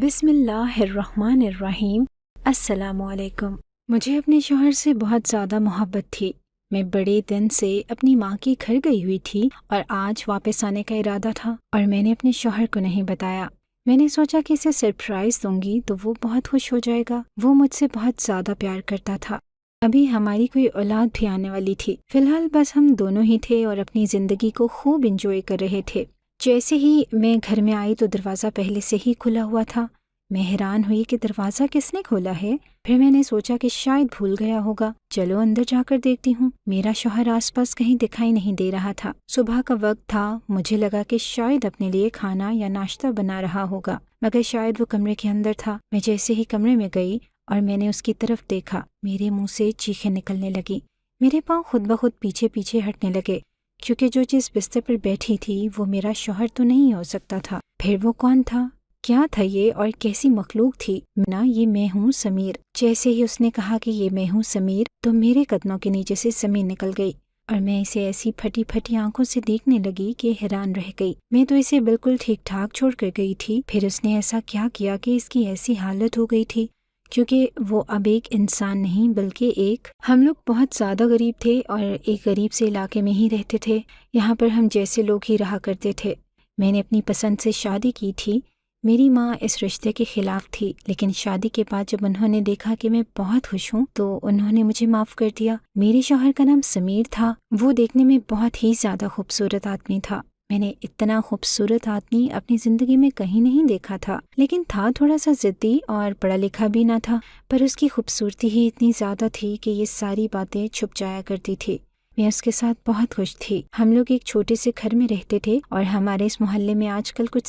بسم اللہ الرحمن الرحیم۔ السلام علیکم۔ مجھے اپنے شوہر سے بہت زیادہ محبت تھی۔ میں بڑے دن سے اپنی ماں کے گھر گئی ہوئی تھی اور آج واپس آنے کا ارادہ تھا اور میں نے اپنے شوہر کو نہیں بتایا۔ میں نے سوچا کہ اسے سرپرائز دوں گی تو وہ بہت خوش ہو جائے گا۔ وہ مجھ سے بہت زیادہ پیار کرتا تھا۔ ابھی ہماری کوئی اولاد بھی آنے والی تھی۔ فی الحال بس ہم دونوں ہی تھے اور اپنی زندگی کو خوب انجوائے کر رہے تھے۔ جیسے ہی میں گھر میں آئی تو دروازہ پہلے سے ہی کھلا ہوا تھا۔ میں حیران ہوئی کہ دروازہ کس نے کھولا ہے۔ پھر میں نے سوچا کہ شاید بھول گیا ہوگا، چلو اندر جا کر دیکھتی ہوں۔ میرا شوہر آس پاس کہیں دکھائی نہیں دے رہا تھا۔ صبح کا وقت تھا، مجھے لگا کہ شاید اپنے لیے کھانا یا ناشتہ بنا رہا ہوگا، مگر شاید وہ کمرے کے اندر تھا۔ میں جیسے ہی کمرے میں گئی اور میں نے اس کی طرف دیکھا، میرے منہ سے چیخیں نکلنے لگی۔ میرے پاؤں خود بخود پیچھے پیچھے ہٹنے لگے، کیونکہ جو جس بستر پر بیٹھی تھی وہ میرا شوہر تو نہیں ہو سکتا تھا۔ پھر وہ کون تھا؟ کیا تھا یہ اور کیسی مخلوق تھی؟ یہ میں ہوں سمیر۔ جیسے ہی اس نے کہا کہ یہ میں ہوں سمیر تو میرے قدموں کے نیچے سے زمین نکل گئی اور میں اسے ایسی پھٹی پھٹی آنکھوں سے دیکھنے لگی کہ حیران رہ گئی۔ میں تو اسے بالکل ٹھیک ٹھاک چھوڑ کر گئی تھی، پھر اس نے ایسا کیا کیا کہ اس کی ایسی حالت ہو گئی تھی، کیونکہ وہ اب ایک انسان نہیں بلکہ ہم لوگ بہت زیادہ غریب تھے اور ایک غریب سے علاقے میں ہی رہتے تھے۔ یہاں پر ہم جیسے لوگ ہی رہا کرتے تھے۔ میں نے اپنی پسند سے شادی کی تھی۔ میری ماں اس رشتے کے خلاف تھی، لیکن شادی کے بعد جب انہوں نے دیکھا کہ میں بہت خوش ہوں تو انہوں نے مجھے معاف کر دیا۔ میرے شوہر کا نام سمیر تھا۔ وہ دیکھنے میں بہت ہی زیادہ خوبصورت آدمی تھا۔ میں نے اتنا خوبصورت آدمی اپنی زندگی میں کہیں نہیں دیکھا تھا، لیکن تھا تھوڑا سا ضدی اور پڑھا لکھا بھی نہ تھا، پر اس کی خوبصورتی ہی اتنی زیادہ تھی کہ یہ ساری باتیں چھپ جایا کرتی تھی۔ میں اس کے ساتھ بہت خوش تھی۔ ہم لوگ ایک چھوٹے سے گھر میں رہتے تھے اور ہمارے اس محلے میں آج کل کچھ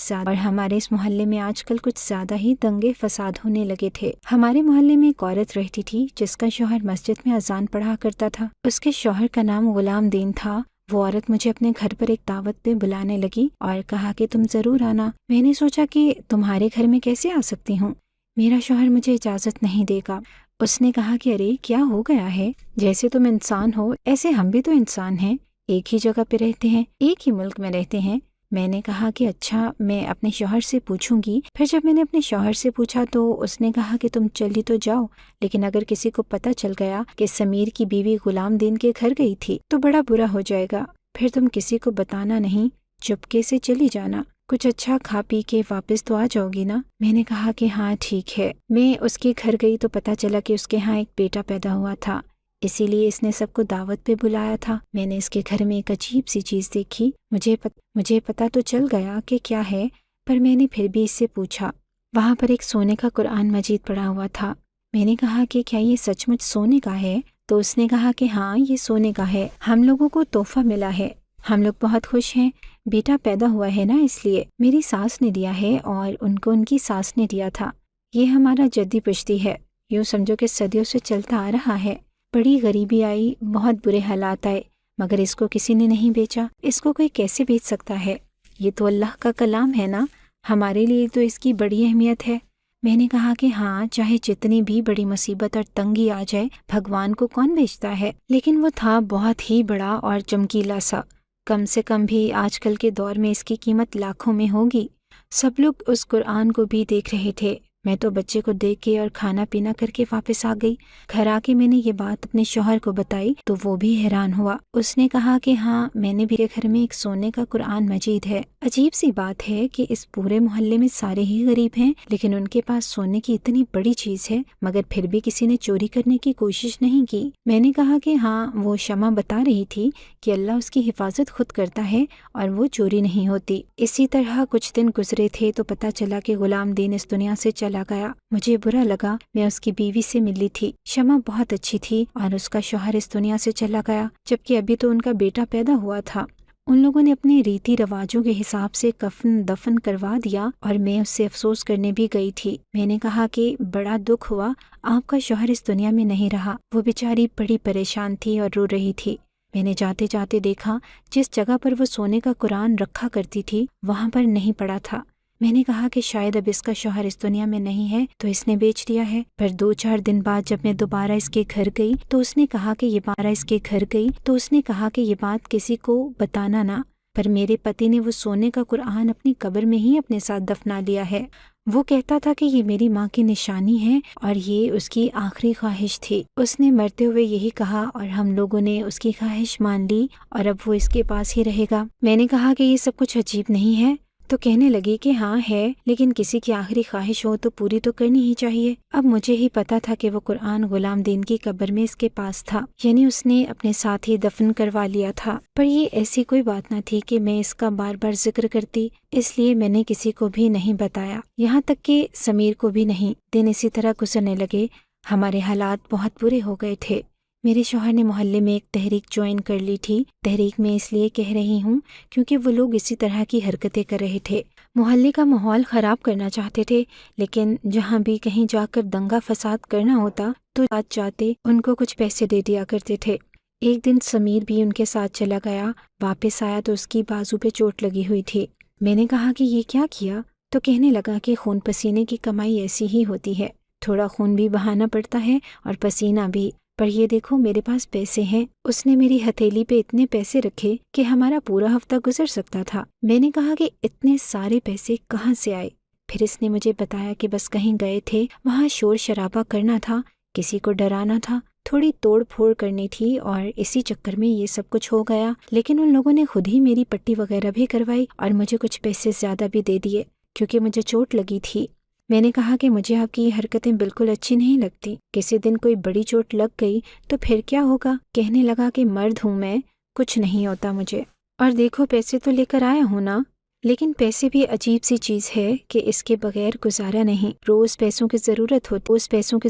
زیادہ ہی دنگے فساد ہونے لگے تھے۔ ہمارے محلے میں ایک عورت رہتی تھی جس کا شوہر مسجد میں اذان پڑھا کرتا تھا۔ اس کے شوہر کا نام غلام دین تھا۔ وہ عورت مجھے اپنے گھر پر ایک دعوت پہ بلانے لگی اور کہا کہ تم ضرور آنا۔ میں نے سوچا کہ تمہارے گھر میں کیسے آ سکتی ہوں، میرا شوہر مجھے اجازت نہیں دے گا۔ اس نے کہا کہ ارے کیا ہو گیا ہے، جیسے تم انسان ہو ایسے ہم بھی تو انسان ہیں، ایک ہی جگہ پہ رہتے ہیں، ایک ہی ملک میں رہتے ہیں۔ میں نے کہا کہ اچھا میں اپنے شوہر سے پوچھوں گی۔ پھر جب میں نے اپنے شوہر سے پوچھا تو اس نے کہا کہ تم چلی تو جاؤ، لیکن اگر کسی کو پتہ چل گیا کہ سمیر کی بیوی غلام دین کے گھر گئی تھی تو بڑا برا ہو جائے گا، پھر تم کسی کو بتانا نہیں، چپکے سے چلی جانا، کچھ اچھا کھا پی کے واپس تو آ جاؤ گی نا۔ میں نے کہا کہ ہاں ٹھیک ہے۔ میں اس کے گھر گئی تو پتہ چلا کہ اس کے ہاں ایک بیٹا پیدا ہوا تھا، اسی لیے اس نے سب کو دعوت پہ بلایا تھا۔ میں نے اس کے گھر میں ایک عجیب سی چیز دیکھی، مجھے پتہ تو چل گیا کہ کیا ہے، پر میں نے پھر بھی اس سے پوچھا۔ وہاں پر ایک سونے کا قرآن مجید پڑا ہوا تھا۔ میں نے کہا کہ کیا یہ سچ مچ سونے کا ہے؟ تو اس نے کہا کہ ہاں یہ سونے کا ہے، ہم لوگوں کو تحفہ ملا ہے، ہم لوگ بہت خوش ہیں، بیٹا پیدا ہوا ہے نا، اس لیے میری ساس نے دیا ہے اور ان کو ان کی ساس نے دیا تھا۔ یہ ہمارا جدی پشتی ہے، یوں سمجھو کہ صدیوں سے چلتا آ رہا ہے۔ بڑی غریبی آئی، بہت برے حالات آئے، مگر اس کو کسی نے نہیں بیچا۔ اس کو کوئی کیسے بیچ سکتا ہے؟ یہ تو اللہ کا کلام ہے نا، ہمارے لیے تو اس کی بڑی اہمیت ہے۔ میں نے کہا کہ ہاں چاہے جتنی بھی بڑی مصیبت اور تنگی آ جائے، بھگوان کو کون بیچتا ہے؟ لیکن وہ تھا بہت ہی بڑا اور چمکیلا سا، کم سے کم بھی آج کل کے دور میں اس کی قیمت لاکھوں میں ہوگی۔ سب لوگ اس قرآن کو بھی دیکھ رہے تھے۔ میں تو بچے کو دیکھ کے اور کھانا پینا کر کے واپس آ گئی۔ گھر آ کے میں نے یہ بات اپنے شوہر کو بتائی تو وہ بھی حیران ہوا۔ اس نے کہا کہ ہاں میں نے بھی گھر میں ایک سونے کا قرآن مجید ہے۔ عجیب سی بات ہے کہ اس پورے محلے میں سارے ہی غریب ہیں، لیکن ان کے پاس سونے کی اتنی بڑی چیز ہے، مگر پھر بھی کسی نے چوری کرنے کی کوشش نہیں کی۔ میں نے کہا کہ ہاں وہ شمع بتا رہی تھی کہ اللہ اس کی حفاظت خود کرتا ہے اور وہ چوری نہیں ہوتی۔ اسی طرح کچھ دن گزرے تھے تو پتہ چلا کہ غلام دین اس دنیا سے چلا گیا۔ مجھے برا لگا، میں اس کی بیوی سے ملی تھی، شمع بہت اچھی تھی، اور اس کا شوہر اس دنیا سے چلا گیا، جبکہ ابھی تو ان کا بیٹا پیدا ہوا تھا۔ ان لوگوں نے اپنے ریتی رواجوں کے حساب سے کفن دفن کروا دیا اور میں اس سے افسوس کرنے بھی گئی تھی۔ میں نے کہا کہ بڑا دکھ ہوا، آپ کا شوہر اس دنیا میں نہیں رہا۔ وہ بیچاری بڑی پریشان تھی اور رو رہی تھی۔ میں نے جاتے جاتے دیکھا جس جگہ پر وہ سونے کا قرآن رکھا کرتی تھی وہاں پر نہیں پڑا تھا۔ میں نے کہا کہ شاید اب اس کا شوہر اس دنیا میں نہیں ہے تو اس نے بیچ دیا ہے۔ پر 2-4 دن بعد جب میں دوبارہ اس کے گھر گئی تو اس نے کہا کہ یہ بات کسی کو بتانا نہ، پر میرے پتی نے وہ سونے کا قرآن اپنی قبر میں ہی اپنے ساتھ دفنا لیا ہے۔ وہ کہتا تھا کہ یہ میری ماں کی نشانی ہے اور یہ اس کی آخری خواہش تھی۔ اس نے مرتے ہوئے یہی کہا اور ہم لوگوں نے اس کی خواہش مان لی اور اب وہ اس کے پاس ہی رہے گا۔ میں نے کہا کہ یہ سب کچھ عجیب نہیں ہے؟ تو کہنے لگی کہ ہاں ہے، لیکن کسی کی آخری خواہش ہو تو پوری تو کرنی ہی چاہیے۔ اب مجھے ہی پتا تھا کہ وہ قرآن غلام دین کی قبر میں اس کے پاس تھا، یعنی اس نے اپنے ساتھ ہی دفن کروا لیا تھا۔ پر یہ ایسی کوئی بات نہ تھی کہ میں اس کا بار بار ذکر کرتی، اس لیے میں نے کسی کو بھی نہیں بتایا، یہاں تک کہ سمیر کو بھی نہیں۔ دن اسی طرح گزرنے لگے، ہمارے حالات بہت برے ہو گئے تھے۔ میرے شوہر نے محلے میں ایک تحریک جوائن کر لی تھی۔ تحریک میں اس لیے کہہ رہی ہوں کیونکہ وہ لوگ اسی طرح کی حرکتیں کر رہے تھے، محلے کا ماحول خراب کرنا چاہتے تھے، لیکن جہاں بھی کہیں جا کر دنگا فساد کرنا ہوتا تو آج جاتے ان کو کچھ پیسے دے دیا کرتے تھے۔ ایک دن سمیر بھی ان کے ساتھ چلا گیا، واپس آیا تو اس کی بازو پہ چوٹ لگی ہوئی تھی۔ میں نے کہا کہ یہ کیا کیا؟ تو کہنے لگا کہ خون پسینے کی کمائی ایسی ہی ہوتی ہے، تھوڑا خون بھی بہانا پڑتا ہے اور پسینہ بھی، پر یہ دیکھو میرے پاس پیسے ہیں۔ اس نے میری ہتھیلی پہ اتنے پیسے رکھے کہ ہمارا پورا ہفتہ گزر سکتا تھا۔ میں نے کہا کہ اتنے سارے پیسے کہاں سے آئے؟ پھر اس نے مجھے بتایا کہ بس کہیں گئے تھے، وہاں شور شرابہ کرنا تھا، کسی کو ڈرانا تھا، تھوڑی توڑ پھوڑ کرنی تھی اور اسی چکر میں یہ سب کچھ ہو گیا۔ لیکن ان لوگوں نے خود ہی میری پٹی وغیرہ بھی کروائی اور مجھے کچھ پیسے زیادہ بھی دے دیے کیونکہ مجھے چوٹ لگی تھی۔ میں نے کہا کہ مجھے آپ کی یہ حرکتیں بالکل اچھی نہیں لگتی، کسی دن کوئی بڑی چوٹ لگ گئی تو پھر کیا ہوگا؟ کہنے لگا کہ مرد ہوں میں، کچھ نہیں ہوتا مجھے، اور دیکھو پیسے تو لے کر آیا ہوں نا۔ لیکن پیسے بھی عجیب سی چیز ہے کہ اس کے بغیر گزارا نہیں، روز پیسوں کی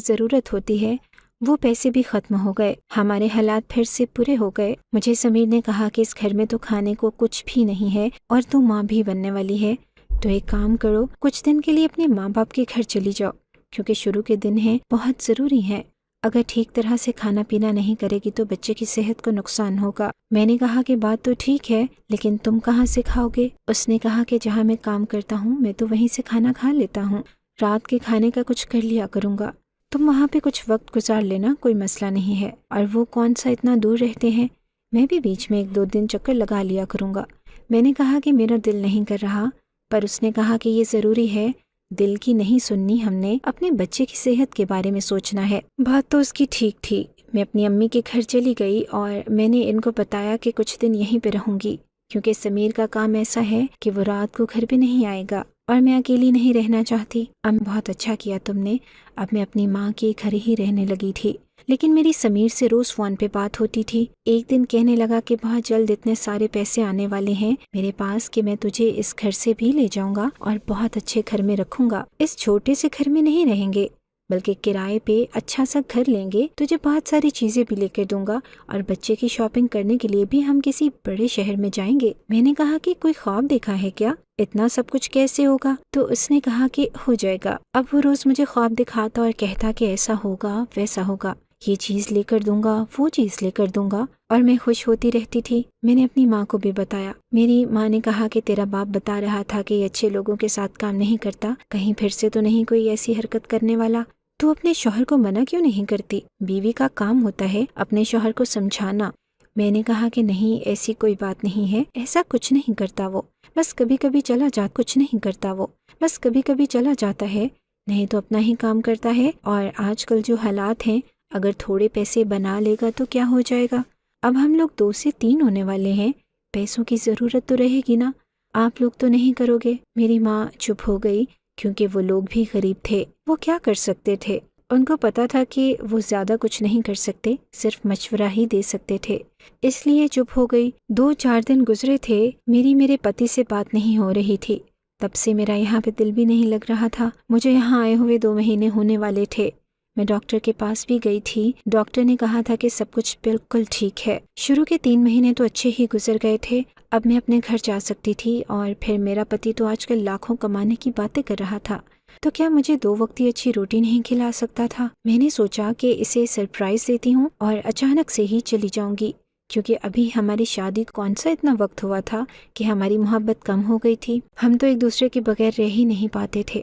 ضرورت ہوتی ہے، وہ پیسے بھی ختم ہو گئے، ہمارے حالات پھر سے برے ہو گئے۔ مجھے سمیر نے کہا کہ اس گھر میں تو کھانے کو کچھ بھی نہیں ہے اور تو ماں بھی بننے والی ہے، تو ایک کام کرو، کچھ دن کے لیے اپنے ماں باپ کے گھر چلی جاؤ، کیونکہ شروع کے دن ہیں، بہت ضروری ہیں۔ اگر ٹھیک طرح سے کھانا پینا نہیں کرے گی تو بچے کی صحت کو نقصان ہوگا۔ میں نے کہا کہ بات تو ٹھیک ہے، لیکن تم کہاں سے کھاؤ گے؟ اس نے کہا کہ جہاں میں کام کرتا ہوں میں تو وہیں سے کھانا کھا لیتا ہوں، رات کے کھانے کا کچھ کر لیا کروں گا، تم وہاں پہ کچھ وقت گزار لینا، کوئی مسئلہ نہیں ہے، اور وہ کون سا اتنا دور رہتے ہیں، میں بھی بیچ میں 1-2 دن چکر لگا لیا کروں گا۔ میں نے کہا کہ میرا دل نہیں کر رہا، پر اس نے کہا کہ یہ ضروری ہے، دل کی نہیں سننی، ہم نے اپنے بچے کی صحت کے بارے میں سوچنا ہے۔ بات تو اس کی ٹھیک تھی۔ میں اپنی امی کے گھر چلی گئی اور میں نے ان کو بتایا کہ کچھ دن یہیں پہ رہوں گی، کیونکہ سمیر کا کام ایسا ہے کہ وہ رات کو گھر پہ نہیں آئے گا اور میں اکیلی نہیں رہنا چاہتی۔ بہت اچھا کیا تم نے۔ اب میں اپنی ماں کے گھر ہی رہنے لگی تھی، لیکن میری سمیر سے روز فون پہ بات ہوتی تھی۔ ایک دن کہنے لگا کہ بہت جلد اتنے سارے پیسے آنے والے ہیں میرے پاس کہ میں تجھے اس گھر سے بھی لے جاؤں گا اور بہت اچھے گھر میں رکھوں گا، اس چھوٹے سے گھر میں نہیں رہیں گے بلکہ کرائے پہ اچھا سا گھر لیں گے، تجھے بہت ساری چیزیں بھی لے کر دوں گا اور بچے کی شاپنگ کرنے کے لیے بھی ہم کسی بڑے شہر میں جائیں گے۔ میں نے کہا کہ کوئی خواب دیکھا ہے کیا؟ اتنا سب کچھ کیسے ہوگا؟ تو اس نے کہا کہ ہو جائے گا۔ اب وہ روز مجھے خواب دکھاتا اور کہتا کہ ایسا ہوگا ویسا ہوگا، یہ چیز لے کر دوں گا، وہ چیز لے کر دوں گا، اور میں خوش ہوتی رہتی تھی۔ میں نے اپنی ماں کو بھی بتایا۔ میری ماں نے کہا کہ تیرا باپ بتا رہا تھا کہ یہ اچھے لوگوں کے ساتھ کام نہیں کرتا، کہیں پھر سے تو نہیں کوئی ایسی حرکت کرنے والا؟ تو اپنے شوہر کو منع کیوں نہیں کرتی؟ بیوی کا کام ہوتا ہے اپنے شوہر کو سمجھانا۔ میں نے کہا کہ نہیں، ایسی کوئی بات نہیں ہے، ایسا کچھ نہیں کرتا وہ، بس کبھی کبھی چلا جاتا، کچھ نہیں کرتا وہ، بس کبھی کبھی چلا جاتا ہے، نہیں تو اپنا ہی کام کرتا ہے، اور آج کل جو حالات ہیں، اگر تھوڑے پیسے بنا لے گا تو کیا ہو جائے گا؟ اب ہم لوگ 2 سے 3 ہونے والے ہیں، پیسوں کی ضرورت تو رہے گی نا، آپ لوگ تو نہیں کرو گے؟ میری ماں چپ ہو گئی کیونکہ وہ لوگ بھی غریب تھے، وہ کیا کر سکتے تھے؟ ان کو پتا تھا کہ وہ زیادہ کچھ نہیں کر سکتے، صرف مشورہ ہی دے سکتے تھے، اس لیے چپ ہو گئی۔ 2-4 دن گزرے تھے، میرے پتی سے بات نہیں ہو رہی تھی، تب سے میرا یہاں پہ دل بھی نہیں لگ رہا تھا۔ مجھے یہاں آئے ہوئے 2 مہینے ہونے والے تھے۔ میں ڈاکٹر کے پاس بھی گئی تھی، ڈاکٹر نے کہا تھا کہ سب کچھ بالکل ٹھیک ہے۔ شروع کے 3 مہینے تو اچھے ہی گزر گئے تھے، اب میں اپنے گھر جا سکتی تھی، اور پھر میرا پتی تو آج کل لاکھوں کمانے کی باتیں کر رہا تھا، تو کیا مجھے 2 وقتی اچھی روٹی نہیں کھلا سکتا تھا؟ میں نے سوچا کہ اسے سرپرائز دیتی ہوں اور اچانک سے ہی چلی جاؤں گی، کیونکہ ابھی ہماری شادی کون سا اتنا وقت ہوا تھا کہ ہماری محبت کم ہو گئی تھی، ہم تو ایک دوسرے کے بغیر رہ ہی نہیں پاتے تھے۔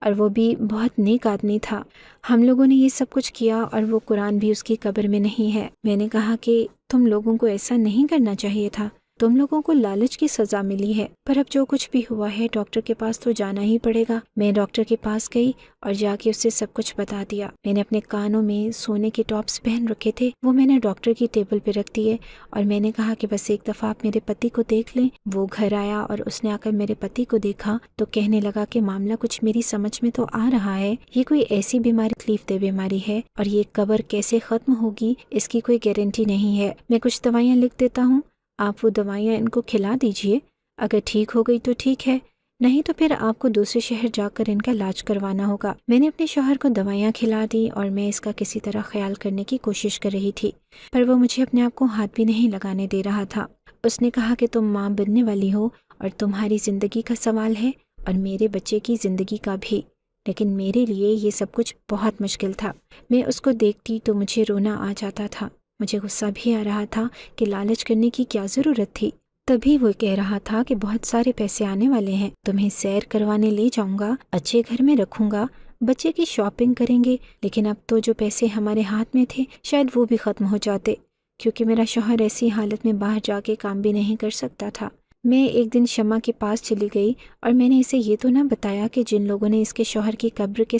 اور وہ بھی بہت نیک آدمی تھا۔ ہم لوگوں نے یہ سب کچھ کیا اور وہ قرآن بھی اس کی قبر میں نہیں ہے۔ میں نے کہا کہ تم لوگوں کو ایسا نہیں کرنا چاہیے تھا، تم لوگوں کو لالچ کی سزا ملی ہے، پر اب جو کچھ بھی ہوا ہے ڈاکٹر کے پاس تو جانا ہی پڑے گا۔ میں ڈاکٹر کے پاس گئی اور جا کے اس سے سب کچھ بتا دیا۔ میں نے اپنے کانوں میں سونے کے ٹاپس پہن رکھے تھے، وہ میں نے ڈاکٹر کی ٹیبل پہ رکھ دیے، اور میں نے کہا کہ بس ایک دفعہ آپ میرے پتی کو دیکھ لیں۔ وہ گھر آیا اور اس نے آ کر میرے پتی کو دیکھا تو کہنے لگا کہ معاملہ کچھ میری سمجھ میں تو آ رہا ہے، یہ کوئی ایسی بیماری تکلیف دہ بیماری ہے، اور یہ قبر کیسے ختم ہوگی اس کی کوئی گارنٹی نہیں ہے۔ میں کچھ دوائیاں لکھ دیتا ہوں، آپ وہ دوائیاں ان کو کھلا دیجئے، اگر ٹھیک ہو گئی تو ٹھیک ہے، نہیں تو پھر آپ کو دوسرے شہر جا کر ان کا علاج کروانا ہوگا۔ میں نے اپنے شوہر کو دوائیاں کھلا دی اور میں اس کا کسی طرح خیال کرنے کی کوشش کر رہی تھی، پر وہ مجھے اپنے آپ کو ہاتھ بھی نہیں لگانے دے رہا تھا۔ اس نے کہا کہ تم ماں بننے والی ہو اور تمہاری زندگی کا سوال ہے اور میرے بچے کی زندگی کا بھی، لیکن میرے لیے یہ سب کچھ بہت مشکل تھا۔ میں اس کو دیکھتی تو مجھے رونا آ جاتا تھا، مجھے غصہ بھی آ رہا تھا کہ لالچ کرنے کی کیا ضرورت تھی۔ تبھی وہ کہہ رہا تھا کہ بہت سارے پیسے آنے والے ہیں، تمہیں سیر کروانے لے جاؤں گا، اچھے گھر میں رکھوں گا، بچے کی شاپنگ کریں گے، لیکن اب تو جو پیسے ہمارے ہاتھ میں تھے شاید وہ بھی ختم ہو جاتے، کیونکہ میرا شوہر ایسی حالت میں باہر جا کے کام بھی نہیں کر سکتا تھا۔ میں ایک دن شمع کے پاس چلی گئی اور میں نے اسے یہ تو نہ بتایا کہ جن لوگوں نے اس کے شوہر کی قبر کے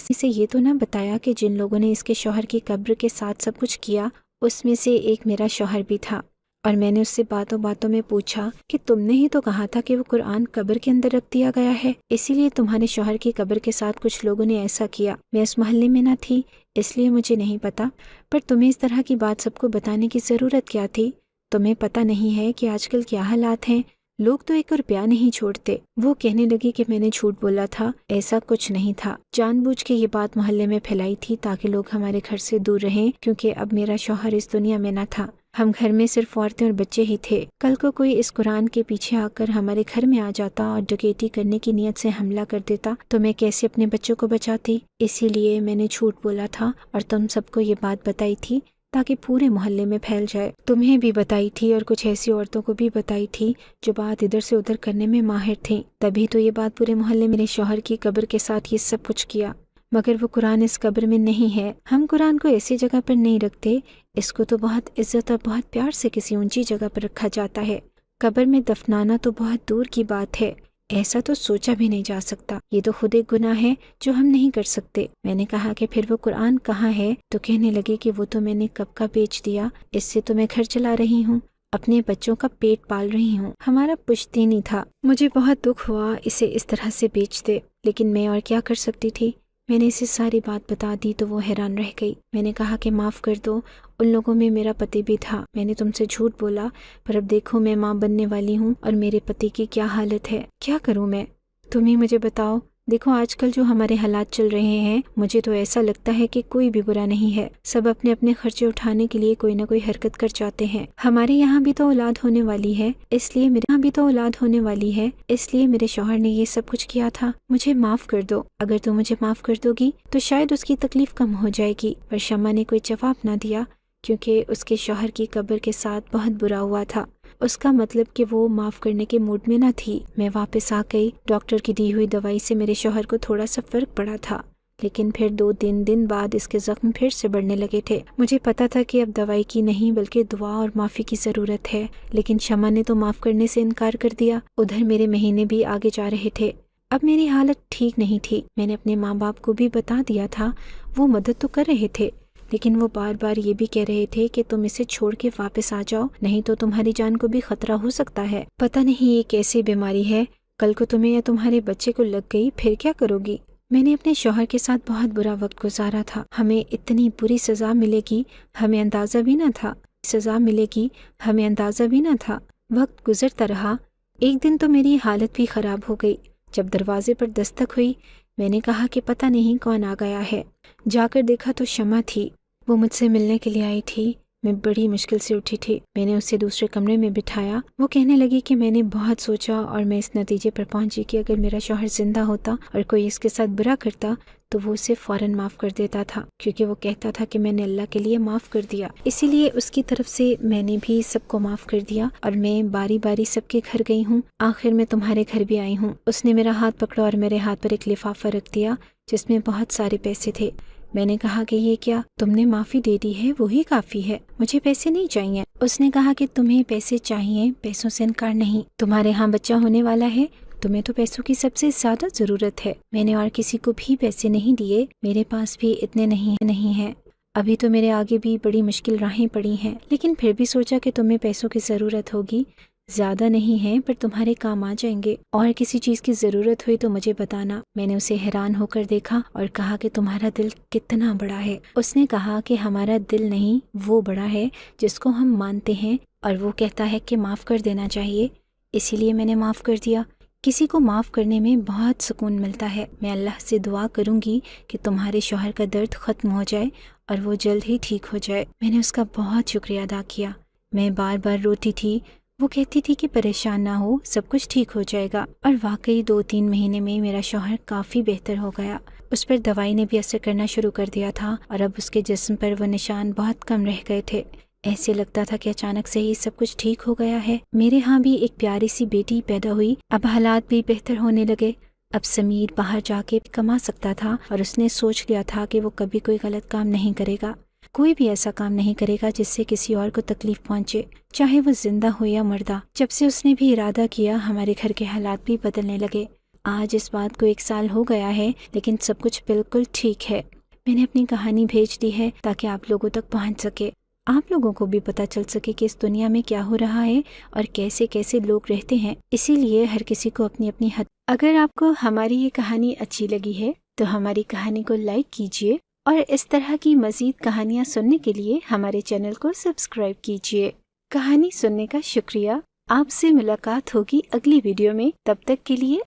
ساتھ سب کچھ کیا اس میں سے ایک میرا شوہر بھی تھا، اور میں نے اس سے باتوں باتوں میں پوچھا کہ تم نے ہی تو کہا تھا کہ وہ قرآن قبر کے اندر رکھ دیا گیا ہے، اسی لیے تمہارے شوہر کی قبر کے ساتھ کچھ لوگوں نے ایسا کیا۔ میں اس محلے میں نہ تھی اس لیے مجھے نہیں پتا، پر تمہیں اس طرح کی بات سب کو بتانے کی ضرورت کیا تھی؟ تمہیں پتہ نہیں ہے کہ آج کل کیا حالات ہیں، لوگ تو 1 روپیہ نہیں چھوڑتے۔ وہ کہنے لگی کہ میں نے جھوٹ بولا تھا، ایسا کچھ نہیں تھا، جان بوجھ کے یہ بات محلے میں پھیلائی تھی تاکہ لوگ ہمارے گھر سے دور رہیں، کیونکہ اب میرا شوہر اس دنیا میں نہ تھا، ہم گھر میں صرف عورتیں اور بچے ہی تھے۔ کل کو کوئی اس قرآن کے پیچھے آ کر ہمارے گھر میں آ جاتا اور ڈکیتی کرنے کی نیت سے حملہ کر دیتا تو میں کیسے اپنے بچوں کو بچاتی؟ اسی لیے میں نے جھوٹ بولا تھا اور تم سب کو یہ بات بتائی تھی تاکہ پورے محلے میں پھیل جائے۔ تمہیں بھی بتائی تھی اور کچھ ایسی عورتوں کو بھی بتائی تھی جو بات ادھر سے ادھر کرنے میں ماہر تھیں، تبھی تو یہ بات پورے محلے میں میرے شوہر کی قبر کے ساتھ یہ سب کچھ کیا۔ مگر وہ قرآن اس قبر میں نہیں ہے، ہم قرآن کو ایسی جگہ پر نہیں رکھتے، اس کو تو بہت عزت اور بہت پیار سے کسی اونچی جگہ پر رکھا جاتا ہے، قبر میں دفنانا تو بہت دور کی بات ہے، ایسا تو سوچا بھی نہیں جا سکتا، یہ تو خود ایک گناہ ہے جو ہم نہیں کر سکتے۔ میں نے کہا کہ پھر وہ قرآن کہاں ہے؟ تو کہنے لگے کہ وہ تو میں نے کب کا بیچ دیا، اس سے تو میں گھر چلا رہی ہوں، اپنے بچوں کا پیٹ پال رہی ہوں، ہمارا پشتینی تھا۔ مجھے بہت دکھ ہوا اسے اس طرح سے بیچ دے، لیکن میں اور کیا کر سکتی تھی؟ میں نے اسے ساری بات بتا دی تو وہ حیران رہ گئی۔ میں نے کہا کہ معاف کر دو، ان لوگوں میں میرا پتی بھی تھا، میں نے تم سے جھوٹ بولا، پر اب دیکھو میں ماں بننے والی ہوں اور میرے پتی کی کیا حالت ہے، کیا کروں میں؟ تم ہی مجھے بتاؤ۔ دیکھو آج کل جو ہمارے حالات چل رہے ہیں، مجھے تو ایسا لگتا ہے کہ کوئی بھی برا نہیں ہے، سب اپنے اپنے خرچے اٹھانے کے لیے کوئی نہ کوئی حرکت کر جاتے ہیں۔ ہمارے یہاں بھی تو اولاد ہونے والی ہے، اس لیے میرے شوہر نے یہ سب کچھ کیا تھا۔ مجھے معاف کر دو، اگر تم مجھے معاف کر دو گی تو شاید اس کی تکلیف کم ہو جائے گی۔ پر شمع نے کوئی جواب نہ دیا، کیونکہ اس کے شوہر کی قبر کے ساتھ بہت برا ہوا تھا، اس کا مطلب کہ وہ معاف کرنے کے موڈ میں نہ تھی۔ میں واپس آ گئی، ڈاکٹر کی دی ہوئی دوائی سے میرے شوہر کو تھوڑا سا فرق پڑا تھا، لیکن پھر 2-3 دن بعد اس کے زخم پھر سے بڑھنے لگے تھے۔ مجھے پتا تھا کہ اب دوائی کی نہیں بلکہ دعا اور معافی کی ضرورت ہے، لیکن شمع نے تو معاف کرنے سے انکار کر دیا۔ ادھر میرے مہینے بھی آگے جا رہے تھے، اب میری حالت ٹھیک نہیں تھی۔ میں نے اپنے ماں باپ کو بھی بتا دیا تھا، وہ مدد تو کر رہے تھے، لیکن وہ بار بار یہ بھی کہہ رہے تھے کہ تم اسے چھوڑ کے واپس آ جاؤ، نہیں تو تمہاری جان کو بھی خطرہ ہو سکتا ہے، پتہ نہیں یہ کیسی بیماری ہے، کل کو تمہیں یا تمہارے بچے کو لگ گئی پھر کیا کرو گی؟ میں نے اپنے شوہر کے ساتھ بہت برا وقت گزارا تھا، ہمیں اتنی بری سزا ملے گی ہمیں اندازہ بھی نہ تھا۔ وقت گزرتا رہا، ایک دن تو میری حالت بھی خراب ہو گئی۔ جب دروازے پر دستک ہوئی، میں نے کہا کہ پتہ نہیں کون آ گیا ہے، جا کر دیکھا تو شمع تھی، وہ مجھ سے ملنے کے لیے آئی تھی۔ میں بڑی مشکل سے اٹھی تھی۔ میں نے اسے دوسرے کمرے میں بٹھایا۔ وہ کہنے لگی کہ میں نے بہت سوچا اور میں اس نتیجے پر پہنچی کہ اگر میرا شوہر زندہ ہوتا اور کوئی اس کے ساتھ برا کرتا تو وہ اسے فوراً معاف کر دیتا تھا، کیونکہ وہ کہتا تھا کہ میں نے اللہ کے لیے معاف کر دیا، اسی لیے اس کی طرف سے میں نے بھی سب کو معاف کر دیا اور میں باری باری سب کے گھر گئی ہوں۔ آخر میں تمہارے گھر بھی آئی ہوں۔ اس نے میرا ہاتھ پکڑا اور میرے ہاتھ پر ایک لفافہ رکھ دیا جس میں بہت سارے پیسے تھے۔ میں نے کہا کہ یہ کیا؟ تم نے معافی دے دی ہے، وہی کافی ہے، مجھے پیسے نہیں چاہیے۔ اس نے کہا کہ تمہیں پیسے چاہیے، پیسوں سے انکار نہیں، تمہارے ہاں بچہ ہونے والا ہے، تمہیں تو پیسوں کی سب سے زیادہ ضرورت ہے۔ میں نے اور کسی کو بھی پیسے نہیں دیے، میرے پاس بھی اتنے نہیں ہیں۔ ابھی تو میرے آگے بھی بڑی مشکل راہیں پڑی ہیں، لیکن پھر بھی سوچا کہ تمہیں پیسوں کی ضرورت ہوگی، زیادہ نہیں ہے پر تمہارے کام آ جائیں گے، اور کسی چیز کی ضرورت ہوئی تو مجھے بتانا۔ میں نے اسے حیران ہو کر دیکھا اور کہا کہ تمہارا دل کتنا بڑا ہے۔ اس نے کہا کہ ہمارا دل نہیں، وہ بڑا ہے جس کو ہم مانتے ہیں، اور وہ کہتا ہے کہ معاف کر دینا چاہیے، اسی لیے میں نے معاف کر دیا۔ کسی کو معاف کرنے میں بہت سکون ملتا ہے۔ میں اللہ سے دعا کروں گی کہ تمہارے شوہر کا درد ختم ہو جائے اور وہ جلد ہی ٹھیک ہو جائے۔ میں نے اس کا بہت شکریہ ادا کیا۔ میں بار بار روتی تھی۔ وہ کہتی تھی کہ پریشان نہ ہو، سب کچھ ٹھیک ہو جائے گا، اور واقعی 2-3 مہینے میں میرا شوہر کافی بہتر ہو گیا۔ اس پر دوائی نے بھی اثر کرنا شروع کر دیا تھا اور اب اس کے جسم پر وہ نشان بہت کم رہ گئے تھے۔ ایسے لگتا تھا کہ اچانک سے ہی سب کچھ ٹھیک ہو گیا ہے۔ میرے ہاں بھی ایک پیاری سی بیٹی پیدا ہوئی۔ اب حالات بھی بہتر ہونے لگے۔ اب سمیر باہر جا کے کما سکتا تھا اور اس نے سوچ لیا تھا کہ وہ کبھی کوئی غلط کام نہیں کرے گا، کوئی بھی ایسا کام نہیں کرے گا جس سے کسی اور کو تکلیف پہنچے، چاہے وہ زندہ ہو یا مردہ۔ جب سے اس نے بھی ارادہ کیا، ہمارے گھر کے حالات بھی بدلنے لگے۔ آج اس بات کو 1 سال ہو گیا ہے، لیکن سب کچھ بالکل ٹھیک ہے۔ میں نے اپنی کہانی بھیج دی ہے تاکہ آپ لوگوں تک پہنچ سکے، آپ لوگوں کو بھی پتہ چل سکے کہ اس دنیا میں کیا ہو رہا ہے اور کیسے کیسے لوگ رہتے ہیں۔ اسی لیے ہر کسی کو اپنی اپنی حد۔ اگر آپ کو ہماری یہ کہانی اچھی لگی ہے تو ہماری کہانی کو لائک کیجیے، اور اس طرح کی مزید کہانیاں سننے کے لیے ہمارے چینل کو سبسکرائب کیجیے۔ کہانی سننے کا شکریہ۔ آپ سے ملاقات ہوگی اگلی ویڈیو میں، تب تک کے لیے